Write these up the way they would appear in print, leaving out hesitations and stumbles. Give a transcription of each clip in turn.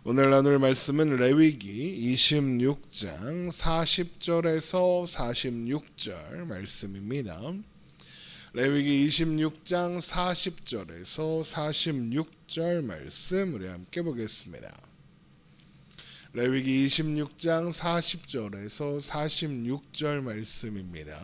오늘 나눌 말씀은 레위기 26장 40절에서 46절 말씀입니다. 레위기 26장 40절에서 46절 말씀 우리 함께 보겠습니다. 레위기 26장 40절에서 46절 말씀입니다.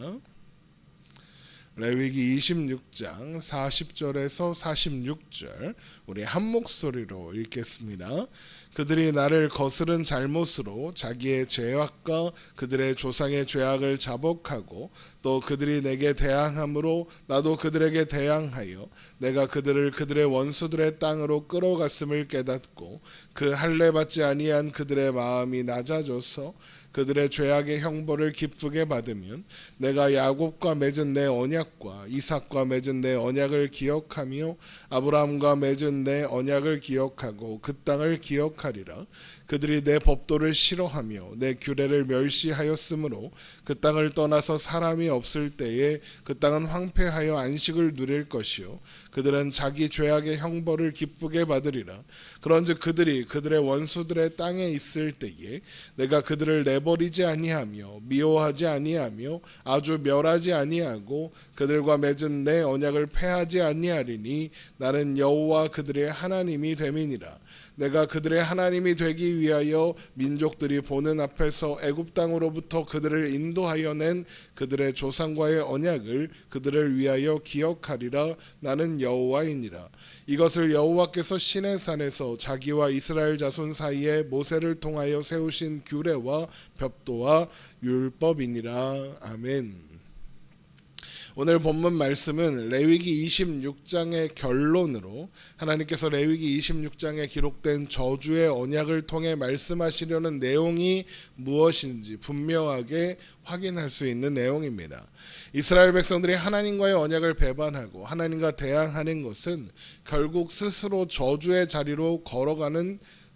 레위기 26장 40절에서 46절 우리 한 목소리로 읽겠습니다. 그들이 나를 거스른 잘못으로 자기의 죄악과 그들의 조상의 죄악을 자복하고 또 그들이 내게 대항함으로 나도 그들에게 대항하여 내가 그들을 그들의 원수들의 땅으로 끌어갔음을 깨닫고 그 할례 받지 아니한 그들의 마음이 낮아져서 그들의 죄악의 형벌을 기쁘게 받으면 내가 야곱과 맺은 내 언약과 이삭과 맺은 내 언약을 기억하며 아브라함과 맺은 내 언약을 기억하고 그 땅을 기억하리라. 그들이 내 법도를 싫어하며 내 규례를 멸시하였으므로 그 땅을 떠나서 사람이 없을 때에 그 땅은 황폐하여 안식을 누릴 것이요 그들은 자기 죄악의 형벌을 기쁘게 받으리라. 그런즉 그들이 그들의 원수들의 땅에 있을 때에 내가 그들을 내버리지 아니하며 미워하지 아니하며 아주 멸하지 아니하고 그들과 맺은 내 언약을 폐하지 아니하리니 나는 여호와 그들의 하나님이 됨이니라. 내가 그들의 하나님이 되기 위하여 민족들이 보는 앞에서 애굽 땅으로부터 그들을 인도하여 낸 그들의 조상과의 언약을 그들을 위하여 기억하리라. 나는 여호와이니라. 이것을 여호와께서 시내산에서 자기와 이스라엘 자손 사이에 모세를 통하여 세우신 규례와 법도와 율법이니라. 아멘. 오늘 본문 말씀은 레위기 26장의 결론으로 하나님께서 레위기 26장에 기록된 저주의 언약을 통해 말씀하시려는 내용이 무엇인지 분명하게 확인할 수 있는 내용입니다. 이스라엘 백성들이 하나님과의 언약을 배반하고 하나님과 대항하는 것은 결국 스스로 저주의 자리로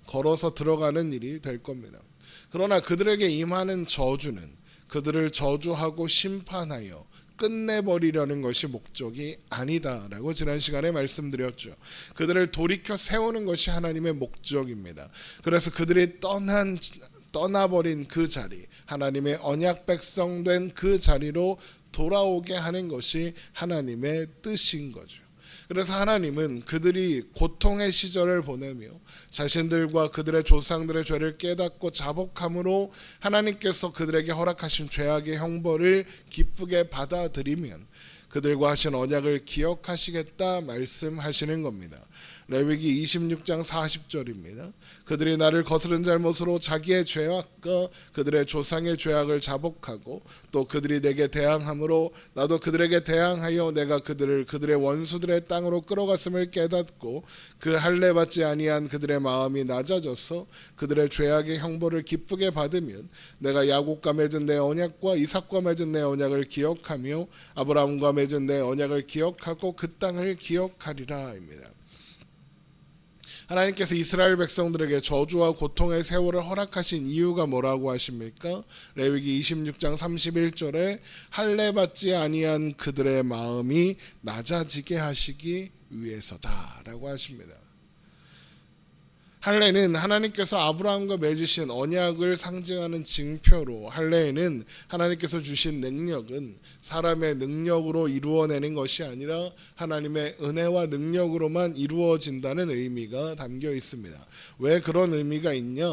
걸어서 들어가는 일이 될 겁니다. 그러나 그들에게 임하는 저주는 그들을 저주하고 심판하여 끝내버리려는 것이 목적이 아니다라고 지난 시간에 말씀드렸죠. 그들을 돌이켜 세우는 것이 하나님의 목적입니다. 그래서 그들이 떠나버린 그 자리, 하나님의 언약 백성 된 그 자리로 돌아오게 하는 것이 하나님의 뜻인 거죠. 그래서 하나님은 그들이 고통의 시절을 보내며 자신들과 그들의 조상들의 죄를 깨닫고 자복함으로 하나님께서 그들에게 허락하신 죄악의 형벌을 기쁘게 받아들이면 그들과 하신 언약을 기억하시겠다 말씀하시는 겁니다. 레위기 26장 40절입니다. 그들이 나를 거스른 잘못으로 자기의 죄악과 그들의 조상의 죄악을 자복하고 또 그들이 내게 대항함으로 나도 그들에게 대항하여 내가 그들을 그들의 원수들의 땅으로 끌어갔음을 깨닫고 그 할례 받지 아니한 그들의 마음이 낮아져서 그들의 죄악의 형벌을 기쁘게 받으면 내가 야곱과 맺은 내 언약과 이삭과 맺은 내 언약을 기억하며 아브라함과 맺은 내 언약을 기억하고 그 땅을 기억하리라입니다. 하나님께서 이스라엘 백성들에게 저주와 고통의 세월을 허락하신 이유가 뭐라고 하십니까? 레위기 26장 31절에 할례 받지 아니한 그들의 마음이 낮아지게 하시기 위해서다라고 하십니다. 할례는 하나님께서 아브라함과 맺으신 언약을 상징하는 징표로 할례에는 하나님께서 주신 능력은 사람의 능력으로 이루어내는 것이 아니라 하나님의 은혜와 능력으로만 이루어진다는 의미가 담겨 있습니다. 왜 그런 의미가 있냐?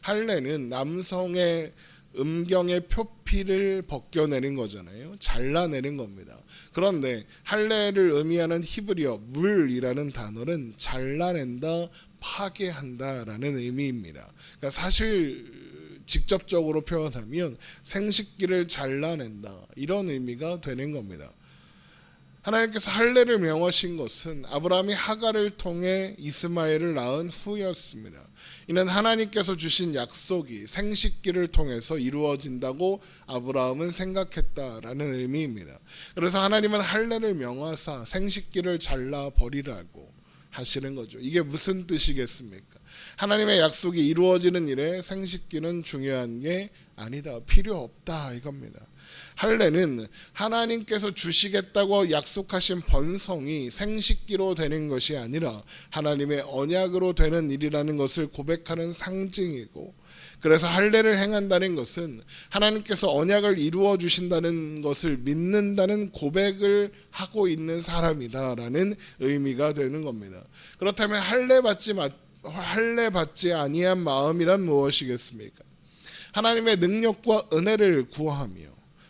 할례는 남성의 음경의 표피를 벗겨내는 거잖아요. 잘라내는 겁니다. 그런데 할례를 의미하는 히브리어 물이라는 단어는 잘라낸다, 파괴한다라는 의미입니다. 그러니까 사실 직접적으로 표현하면 생식기를 잘라낸다 이런 의미가 되는 겁니다. 하나님께서 할례를 명하신 것은 아브라함이 하갈을 통해 이스마엘을 낳은 후였습니다. 이는 하나님께서 주신 약속이 생식기를 통해서 이루어진다고 아브라함은 생각했다라는 의미입니다. 그래서 하나님은 할례를 명하사 생식기를 잘라 버리라고 하시는 거죠. 이게 무슨 뜻이겠습니까? 하나님의 약속이 이루어지는 일에 생식기는 중요한 게 아니다, 필요 없다 이겁니다. 할례는 하나님께서 주시겠다고 약속하신 번성이 생식기로 되는 것이 아니라 하나님의 언약으로 되는 일이라는 것을 고백하는 상징이고, 그래서 할례를 행한다는 것은 하나님께서 언약을 이루어 주신다는 것을 믿는다는 고백을 하고 있는 사람이다라는 의미가 되는 겁니다. 그렇다면 할례 받지 아니한 마음이란 무엇이겠습니까? 하나님의 능력과 은혜를 구하며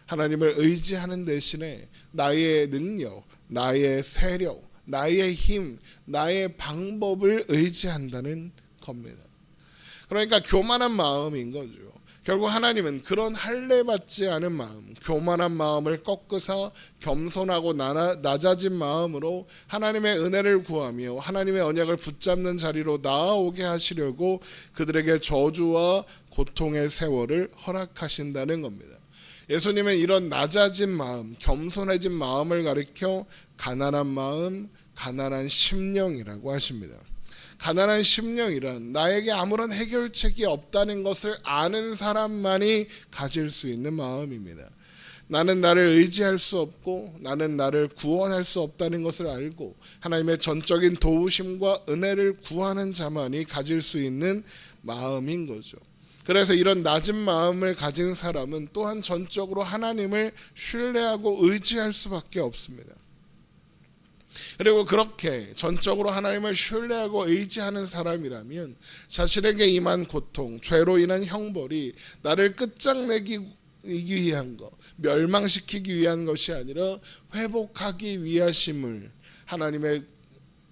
하나님을 의지하는 대신에 나의 능력, 나의 세력, 나의 힘, 나의 방법을 의지한다는 겁니다. 그러니까 교만한 마음인 거죠. 결국 하나님은 그런 할례 받지 않은 마음, 교만한 마음을 꺾으사 겸손하고 낮아진 마음으로 하나님의 은혜를 구하며 하나님의 언약을 붙잡는 자리로 나아오게 하시려고 그들에게 저주와 고통의 세월을 허락하신다는 겁니다. 예수님은 이런 낮아진 마음, 겸손해진 마음을 가리켜 가난한 마음, 가난한 심령이라고 하십니다. 가난한 심령이란 나에게 아무런 해결책이 없다는 것을 아는 사람만이 가질 수 있는 마음입니다. 나는 나를 의지할 수 없고 나는 나를 구원할 수 없다는 것을 알고 하나님의 전적인 도우심과 은혜를 구하는 자만이 가질 수 있는 마음인 거죠. 그래서 이런 낮은 마음을 가진 사람은 또한 전적으로 하나님을 신뢰하고 의지할 수밖에 없습니다. 그리고 그렇게 전적으로 하나님을 신뢰하고 의지하는 사람이라면 자신에게 임한 고통, 죄로 인한 형벌이 나를 끝장내기 위한 것, 멸망시키기 위한 것이 아니라 회복하기 위하심을 하나님의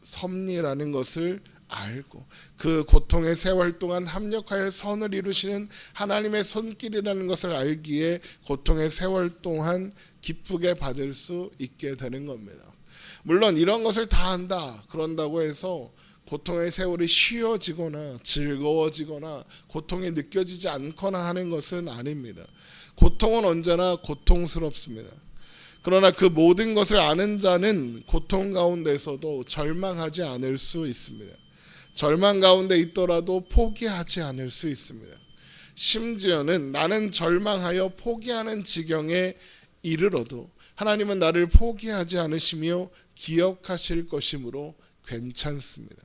섭리라는 것을 알고 그 고통의 세월 동안 합력하여 선을 이루시는 하나님의 손길이라는 것을 알기에 고통의 세월 동안 기쁘게 받을 수 있게 되는 겁니다. 물론 이런 것을 다 한다 그런다고 해서 고통의 세월이 쉬워지거나 즐거워지거나 고통이 느껴지지 않거나 하는 것은 아닙니다. 고통은 언제나 고통스럽습니다. 그러나 그 모든 것을 아는 자는 고통 가운데서도 절망하지 않을 수 있습니다. 절망 가운데 있더라도 포기하지 않을 수 있습니다. 심지어는 나는 절망하여 포기하는 지경에 이르러도 하나님은 나를 포기하지 않으시며 기억하실 것이므로 괜찮습니다.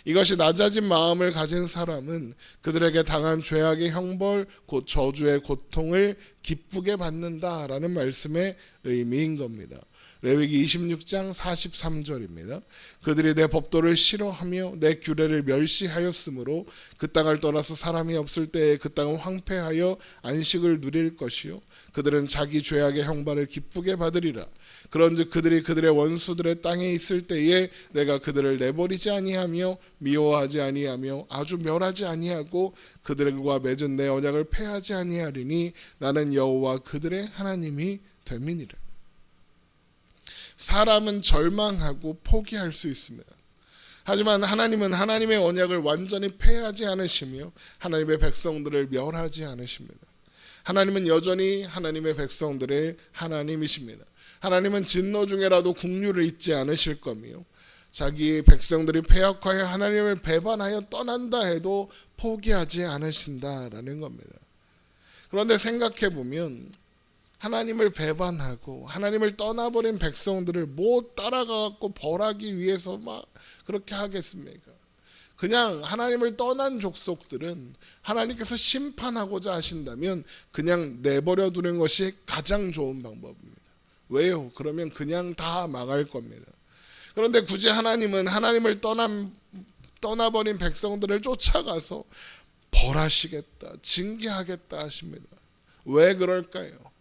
이것이 낮아진 마음을 가진 사람은 그들에게 당한 죄악의 형벌, 곧 저주의 고통을 기쁘게 받는다라는 말씀의 의미인 겁니다. 레위기 26장 43절입니다. 그들이 내 법도를 싫어하며 내 규례를 멸시하였으므로 그 땅을 떠나서 사람이 없을 때에 그 땅은 황폐하여 안식을 누릴 것이요 그들은 자기 죄악의 형벌을 기쁘게 받으리라. 그런즉 그들이 그들의 원수들의 땅에 있을 때에 내가 그들을 내버리지 아니하며 미워하지 아니하며 아주 멸하지 아니하고 그들과 맺은 내 언약을 폐하지 아니하리니 나는 여호와 그들의 하나님이 됨이니라. 사람은 절망하고 포기할 수 있습니다. 하지만 하나님은 하나님의 언약을 완전히 폐하지 않으시며 하나님의 백성들을 멸하지 않으십니다. 하나님은 여전히 하나님의 백성들의 하나님이십니다. 하나님은 진노 중에라도 긍휼을 잊지 않으실 거며 자기 백성들이 패역하여 하나님을 배반하여 떠난다 해도 포기하지 않으신다라는 겁니다. 그런데 생각해 보면 하나님을 배반하고 하나님을 떠나버린 백성들을 못 따라가고 벌하기 위해서 막 그렇게 하겠습니까? 그냥 하나님을 떠난 족속들은 하나님께서 심판하고자 하신다면 그냥 내버려 두는 것이 가장 좋은 방법입니다. 왜요? 그러면 그냥 다 망할 겁니다. 그런데 굳이 하나님은 하나님을 떠나버린 백성들을 쫓아가서 벌하시겠다, 징계하겠다 하십니다. 왜 그럴까요?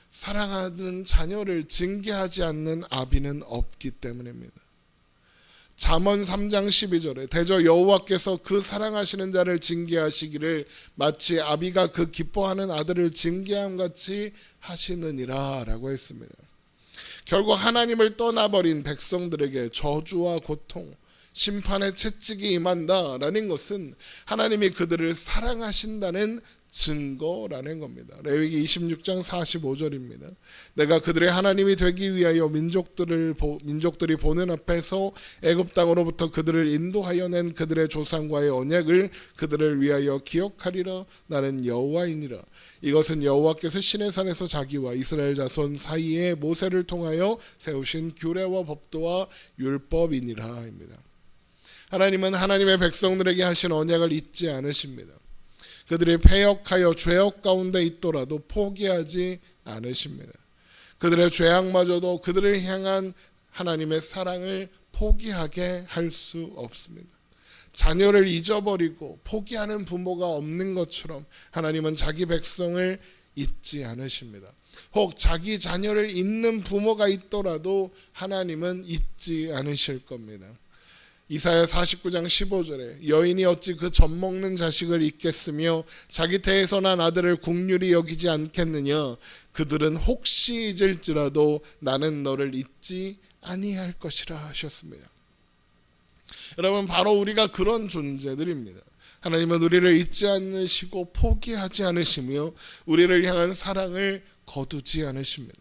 사랑하는 자녀를 징계하지 않는 아비는 없기 때문입니다. 잠언 3장 12절에 대저 여호와께서 그 사랑하시는 자를 징계하시기를 마치 아비가 그 기뻐하는 아들을 징계함 같이 하시느니라 라고 했습니다. 결국 하나님을 떠나버린 백성들에게 저주와 고통, 심판의 채찍이 임한다라는 것은 하나님이 그들을 사랑하신다는 증거라는 겁니다. 레위기 26장 45절입니다. 내가 그들의 하나님이 되기 위하여 민족들이 보는 앞에서 애굽 땅으로부터 그들을 인도하여 낸 그들의 조상과의 언약을 그들을 위하여 기억하리라. 나는 여호와이니라. 이것은 여호와께서 시내산에서 자기와 이스라엘 자손 사이에 모세를 통하여 세우신 규례와 법도와 율법이니라입니다. 하나님은 하나님의 백성들에게 하신 언약을 잊지 않으십니다. 그들이 패역하여 죄악 가운데 있더라도 포기하지 않으십니다. 그들의 죄악마저도 그들을 향한 하나님의 사랑을 포기하게 할 수 없습니다. 자녀를 잊어버리고 포기하는 부모가 없는 것처럼 하나님은 자기 백성을 잊지 않으십니다. 혹 자기 자녀를 잊는 부모가 있더라도 하나님은 잊지 않으실 겁니다. 이사야 49장 15절에 여인이 어찌 그 젖먹는 자식을 잊겠으며 자기 태에서 난 아들을 국률이 여기지 않겠느냐. 그들은 혹시 잊을지라도 나는 너를 잊지 아니할 것이라 하셨습니다. 여러분, 바로 우리가 그런 존재들입니다. 하나님은 우리를 잊지 않으시고 포기하지 않으시며 우리를 향한 사랑을 거두지 않으십니다.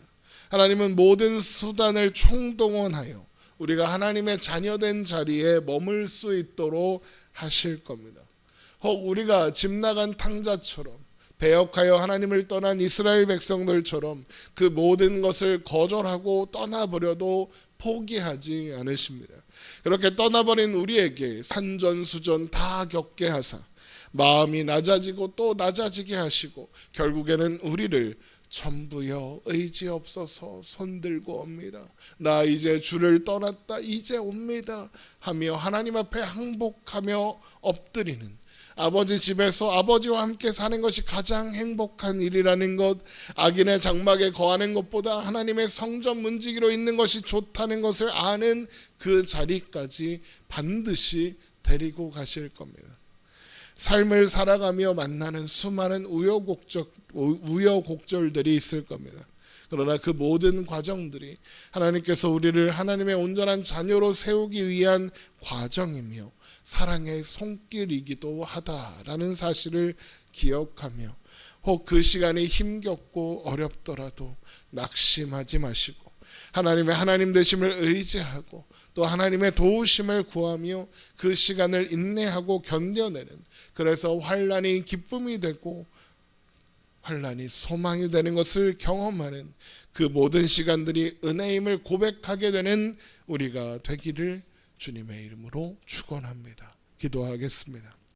하나님은 모든 수단을 총동원하여 우리가 하나님의 자녀된 자리에 머물 수 있도록 하실 겁니다. 혹 우리가 집 나간 탕자처럼 배역하여 하나님을 떠난 이스라엘 백성들처럼 그 모든 것을 거절하고 떠나버려도 포기하지 않으십니다. 그렇게 떠나버린 우리에게 산전수전 다 겪게 하사 마음이 낮아지고 또 낮아지게 하시고 결국에는 우리를 전부여 의지 없어서 손들고 옵니다. 나 이제 주를 떠났다 이제 옵니다 하며 하나님 앞에 항복하며 엎드리는 아버지 집에서 아버지와 함께 사는 것이 가장 행복한 일이라는 것, 악인의 장막에 거하는 것보다 하나님의 성전 문지기로 있는 것이 좋다는 것을 아는 그 자리까지 반드시 데리고 가실 겁니다. 삶을 살아가며 만나는 수많은 우여곡절들이 있을 겁니다. 그러나 그 모든 과정들이 하나님께서 우리를 하나님의 온전한 자녀로 세우기 위한 과정이며 사랑의 손길이기도 하다라는 사실을 기억하며 혹 그 시간이 힘겹고 어렵더라도 낙심하지 마시고 하나님의 하나님 되심을 의지하고 또 하나님의 도우심을 구하며 그 시간을 인내하고 견뎌내는, 그래서 환난이 기쁨이 되고 환난이 소망이 되는 것을 경험하는 그 모든 시간들이 은혜임을 고백하게 되는 우리가 되기를 주님의 이름으로 축원합니다. 기도하겠습니다.